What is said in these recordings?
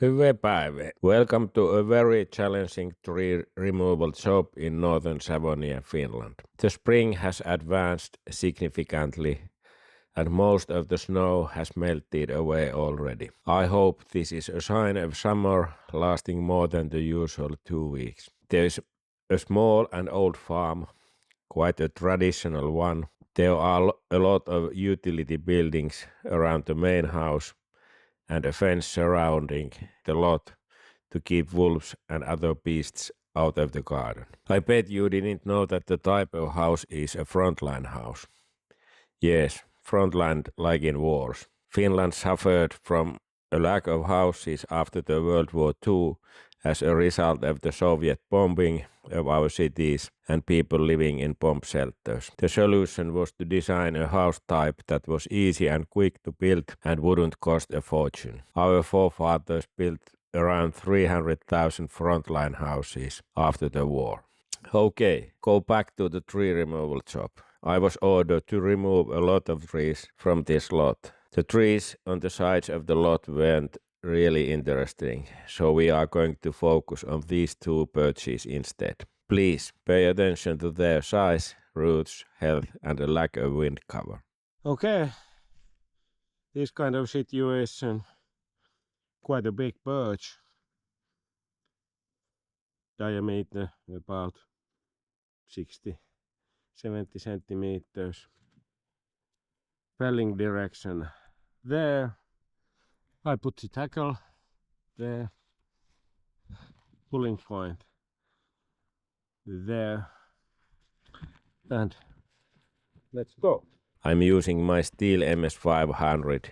Hyvää päivää. Welcome to a very challenging tree removal job in northern Savonia, Finland. The spring has advanced significantly and most of the snow has melted away already. I hope this is a sign of summer lasting more than the usual 2 weeks. There is a small and old farm, quite a traditional one. There are a lot of utility buildings around the main house and a fence surrounding the lot to keep wolves and other beasts out of the garden. I bet you didn't know that the type of house is a frontline house. Yes, frontline like in wars. Finland suffered from a lack of houses after the World War II as a result of the Soviet bombing of our cities and people living in bomb shelters. The solution was to design a house type that was easy and quick to build and wouldn't cost a fortune. Our forefathers built around 300,000 frontline houses after the war. Okay, go back to the tree removal job. I was ordered to remove a lot of trees from this lot. The trees on the sides of the lot weren't really interesting, so we are going to focus on these two birches instead. Please pay attention to their size, roots, health and the lack of wind cover. Okay, this kind of situation, quite a big birch, diameter about 60-70 centimeters. Felling direction there. I put the tackle there. Pulling point there. And let's go. I'm using my Stihl MS500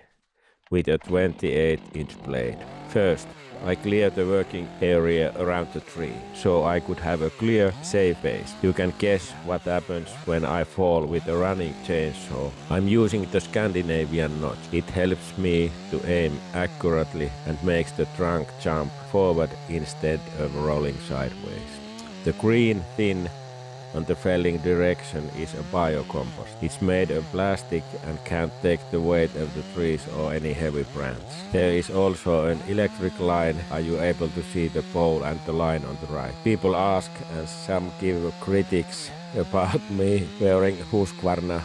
with a 28-inch blade. First, I clear the working area around the tree, so I could have a clear, safe base. You can guess what happens when I fall with a running chainsaw. I'm using the Scandinavian notch. It helps me to aim accurately and makes the trunk jump forward instead of rolling sideways. The green thin on the felling direction is a biocompost. It's made of plastic and can't take the weight of the trees or any heavy branch. There is also an electric line. Are you able to see the pole and the line on the right? People ask and some give critics about me wearing Husqvarna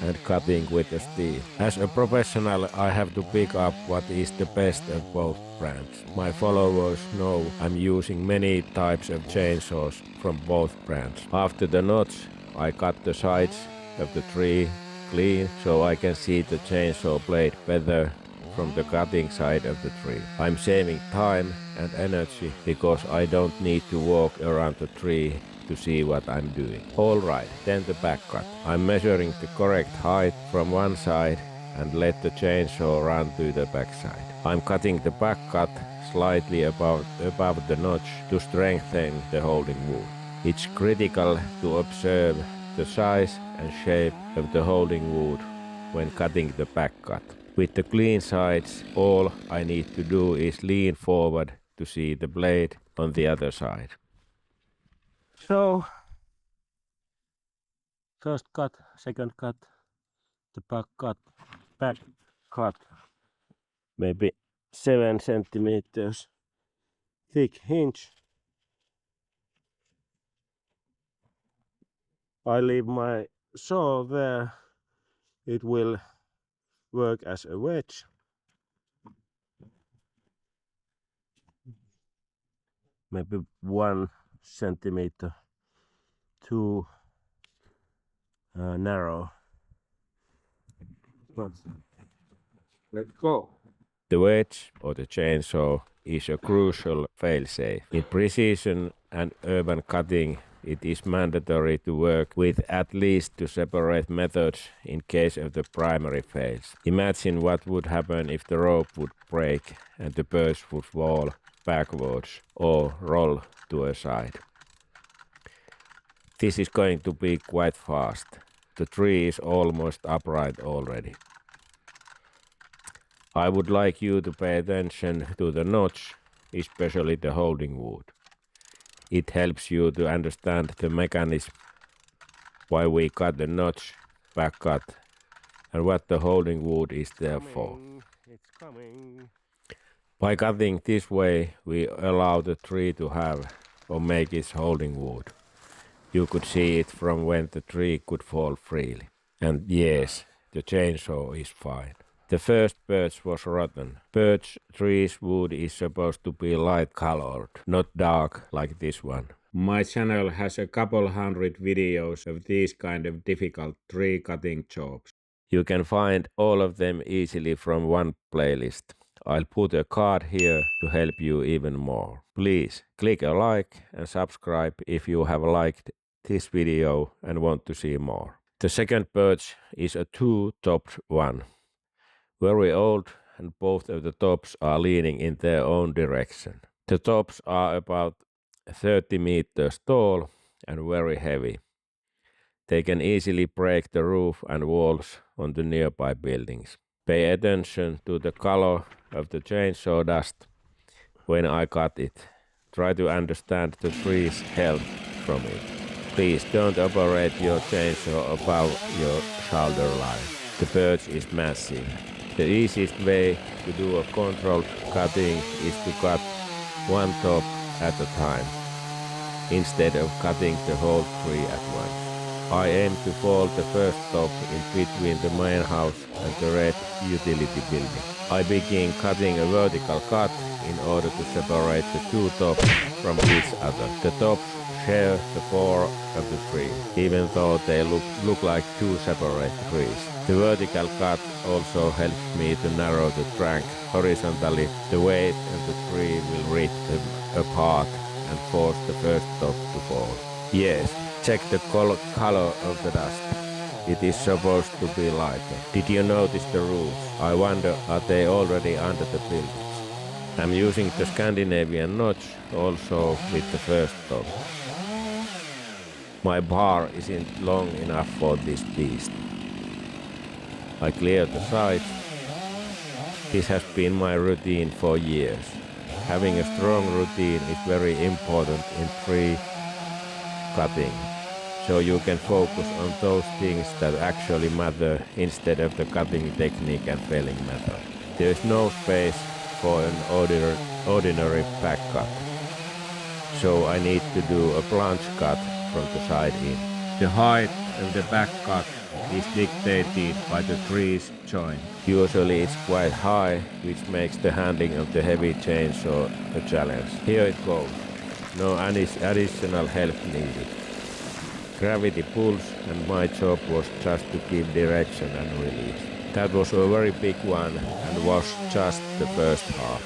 and cutting with a steel. As a professional, I have to pick up what is the best of both brands. My followers know I'm using many types of chainsaws from both brands. After the notch, I cut the sides of the tree clean so I can see the chainsaw blade better from the cutting side of the tree. I'm saving time and energy because I don't need to walk around the tree to see what I'm doing. Alright, then the back cut. I'm measuring the correct height from one side and let the chainsaw run to the back side. I'm cutting the back cut slightly above the notch to strengthen the holding wood. It's critical to observe the size and shape of the holding wood when cutting the back cut. With the clean sides, all I need to do is lean forward to see the blade on the other side. So, first cut, second cut, the back cut, maybe 7 centimeters thick hinge. I leave my saw there, it will work as a wedge. Maybe 1 centimeter too narrow. But let's go. The wedge or the chainsaw is a crucial failsafe. In precision and urban cutting, it is mandatory to work with at least two separate methods in case of the primary fails. Imagine what would happen if the rope would break and the birch would fall backwards or roll to a side. This is going to be quite fast. The tree is almost upright already. I would like you to pay attention to the notch, especially the holding wood. It helps you to understand the mechanism, why we cut the notch, back cut, and what the holding wood is there for. It's coming. By cutting this way, we allow the tree to have or make its holding wood. You could see it from when the tree could fall freely. And yes, the chainsaw is fine. The first birch was rotten. Birch tree's wood is supposed to be light colored, not dark like this one. My channel has a couple hundred videos of these kind of difficult tree cutting jobs. You can find all of them easily from one playlist. I'll put a card here to help you even more. Please click a like and subscribe if you have liked this video and want to see more. The second birch is a two-topped one. Very old, and both of the tops are leaning in their own direction. The tops are about 30 meters tall and very heavy. They can easily break the roof and walls on the nearby buildings. Pay attention to the color of the chainsaw dust when I cut it. Try to understand the tree's health from it. Please don't operate your chainsaw above your shoulder line. The birch is massive. The easiest way to do a controlled cutting is to cut one top at a time, instead of cutting the whole tree at once. I aim to fold the first top in between the main house and the red utility building. I begin cutting a vertical cut in order to separate the two tops from each other. The tops share the core of the tree, even though they look like two separate trees. The vertical cut also helps me to narrow the trunk horizontally. The weight of the tree will rip them apart and force the first top to fall. Yes, check the color of the dust. It is supposed to be lighter. Did you notice the roofs? I wonder, are they already under the buildings? I'm using the Scandinavian notch also with the first top. My bar isn't long enough for this beast. I clear the sides. This has been my routine for years. Having a strong routine is very important in tree cutting, so you can focus on those things that actually matter instead of the cutting technique and felling method. There is no space for an ordinary back cut, so I need to do a plunge cut from the side in. The height of the back cut is dictated by the tree's joint. Usually it's quite high, which makes the handling of the heavy chainsaw a challenge. Here it goes. No additional help needed. Gravity pulls, and my job was just to give direction and release. That was a very big one and was just the first half.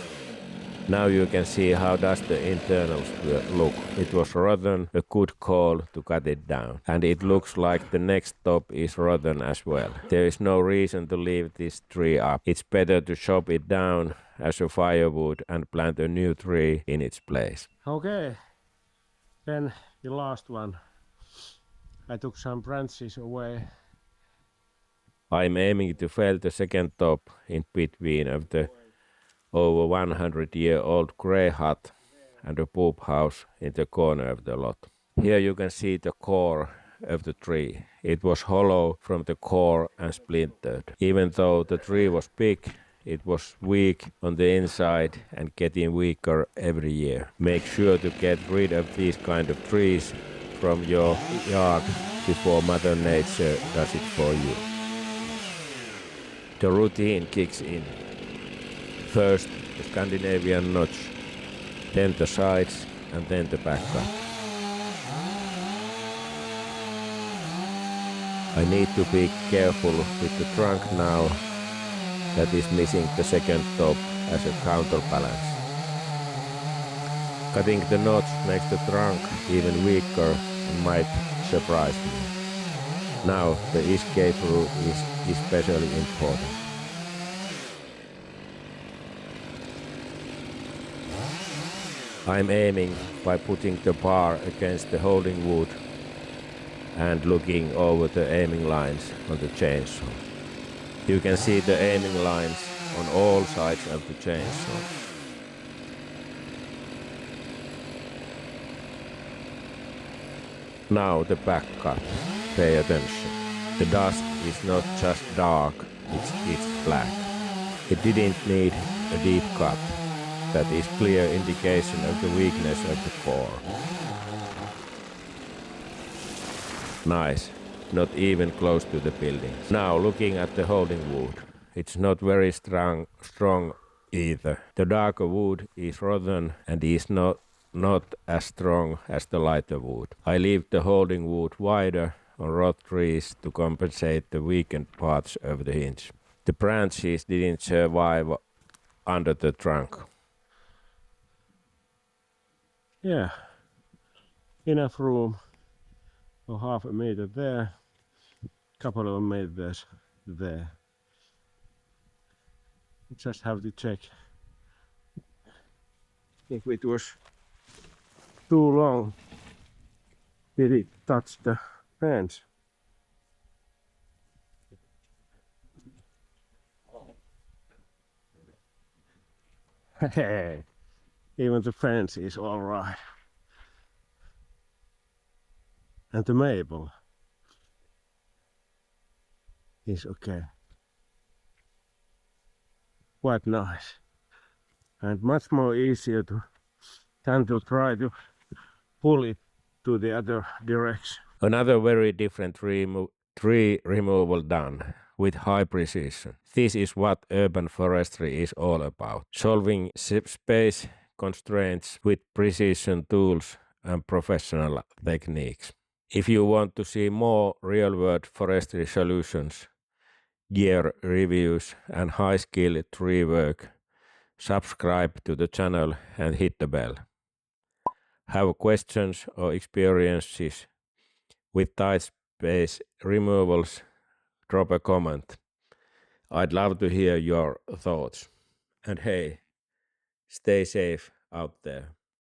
Now you can see how does the internals look. It was rotten, a good call to cut it down. And it looks like the next top is rotten as well. There is no reason to leave this tree up. It's better to chop it down as a firewood and plant a new tree in its place. Okay, then the last one. I took some branches away. I'm aiming to fell the second top in between of the over 100-year-old grey hut and a poop house in the corner of the lot. Here you can see the core of the tree. It was hollow from the core and splintered. Even though the tree was big, it was weak on the inside and getting weaker every year. Make sure to get rid of these kind of trees from your yard before Mother Nature does it for you. The routine kicks in. First the Scandinavian notch, then the sides, and then the back cut. I need to be careful with the trunk now that is missing the second top as a counterbalance. Cutting the notch makes the trunk even weaker and might surprise me. Now the escape route is especially important. I'm aiming by putting the bar against the holding wood and looking over the aiming lines on the chainsaw. You can see the aiming lines on all sides of the chainsaw. Now the back cut. Pay attention. The dust is not just dark, it's black. It didn't need a deep cut. That is clear indication of the weakness of the core. Nice, not even close to the building. Now looking at the holding wood, it's not very strong either. The darker wood is rotten and is not as strong as the lighter wood. I leave the holding wood wider on rot trees to compensate the weakened parts of the hinge. The branches didn't survive under the trunk. Yeah, enough room for half a meter there, couple of meters there. Just have to check if it was too long. Did it touch the fence? Hey, even the fence is all right. And the maple is okay. Quite nice. And much more easier than to try to pull it to the other direction. Another very different tree removal done with high precision. This is what urban forestry is all about. Solving space constraints with precision tools and professional techniques. If you want to see more real-world forestry solutions, gear reviews and high-skill tree work, subscribe to the channel and hit the bell. Have questions or experiences with tight space removals, drop a comment. I'd love to hear your thoughts. And hey, stay safe out there.